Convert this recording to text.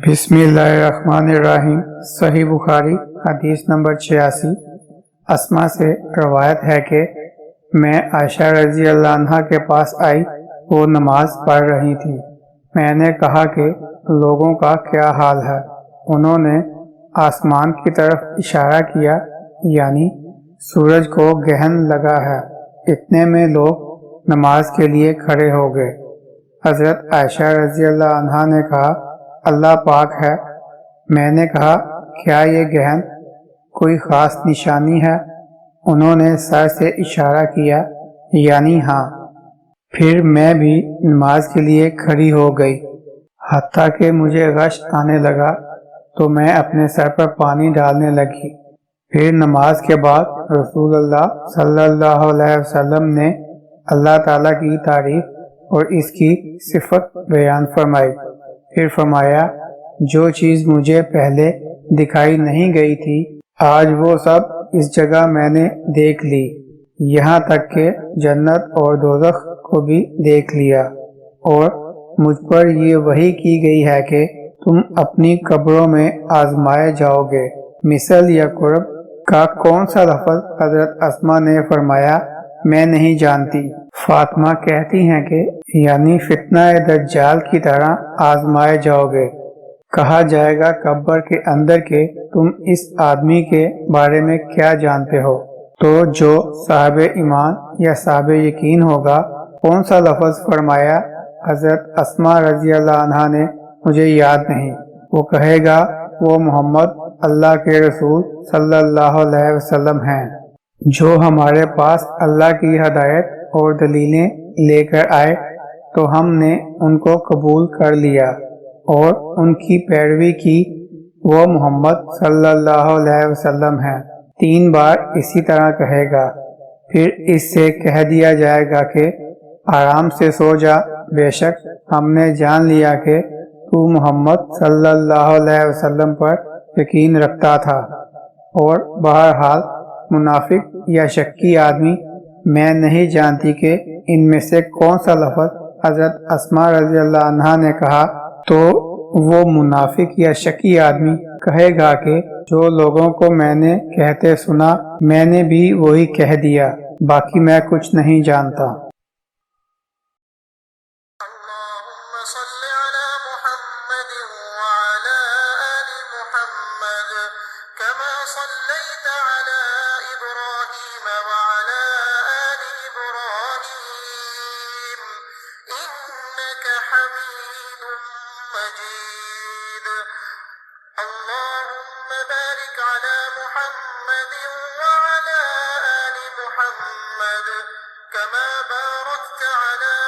بسم اللہ الرحمن الرحیم۔ صحیح بخاری حدیث نمبر 86۔ اسما سے روایت ہے کہ میں عائشہ رضی اللہ عنہا کے پاس آئی، وہ نماز پڑھ رہی تھی۔ میں نے کہا کہ لوگوں کا کیا حال ہے؟ انہوں نے آسمان کی طرف اشارہ کیا، یعنی سورج کو گرہن لگا ہے۔ اتنے میں لوگ نماز کے لیے کھڑے ہو گئے۔ حضرت عائشہ رضی اللہ عنہا نے کہا، اللہ پاک ہے۔ میں نے کہا، کیا یہ گرہن کوئی خاص نشانی ہے؟ انہوں نے سر سے اشارہ کیا، یعنی ہاں۔ پھر میں بھی نماز کے لیے کھڑی ہو گئی، حتیٰ کہ مجھے غش آنے لگا تو میں اپنے سر پر پانی ڈالنے لگی۔ پھر نماز کے بعد رسول اللہ صلی اللہ علیہ وسلم نے اللہ تعالیٰ کی تعریف اور اس کی صفت بیان فرمائی۔ پھر فرمایا، جو چیز مجھے پہلے دکھائی نہیں گئی تھی، آج وہ سب اس جگہ میں نے دیکھ لی، یہاں تک کہ جنت اور دوزخ کو بھی دیکھ لیا۔ اور مجھ پر یہ وحی کی گئی ہے کہ تم اپنی قبروں میں آزمائے جاؤ گے۔ مثل یا قرب کا کون سا لفظ؟ حضرت اسما نے فرمایا، میں نہیں جانتی۔ فاطمہ کہتی ہیں کہ یعنی فتنہ دجال کی طرح آزمائے جاؤ گے۔ کہا جائے گا قبر کے اندر کہ تم اس آدمی کے بارے میں کیا جانتے ہو؟ تو جو صاحب ایمان یا صاحب یقین ہوگا، کون سا لفظ فرمایا؟ حضرت اسما رضی اللہ عنہا نے، مجھے یاد نہیں۔ وہ کہے گا، وہ محمد اللہ کے رسول صلی اللہ علیہ وسلم ہیں، جو ہمارے پاس اللہ کی ہدایت اور دلیلیں لے کر آئے تو ہم نے ان کو قبول کر لیا اور ان کی پیروی کی۔ وہ محمد صلی اللہ علیہ وسلم ہیں۔ 3 بار اسی طرح کہے گا۔ پھر اس سے کہہ دیا جائے گا کہ آرام سے سو جا، بے شک ہم نے جان لیا کہ تو محمد صلی اللہ علیہ وسلم پر یقین رکھتا تھا۔ اور بہرحال منافق یا شکی آدمی، میں نہیں جانتی کہ ان میں سے کون سا لفظ حضرت اسما رضی اللہ عنہا نے کہا، تو وہ منافق یا شکی آدمی کہے گا کہ جو لوگوں کو میں نے کہتے سنا، میں نے بھی وہی کہہ دیا، باقی میں کچھ نہیں جانتا۔ صليت على إبراهيم وعلى آل إبراهيم إنك حميد مجيد اللهم بارك على محمد وعلى آل محمد كما باركت على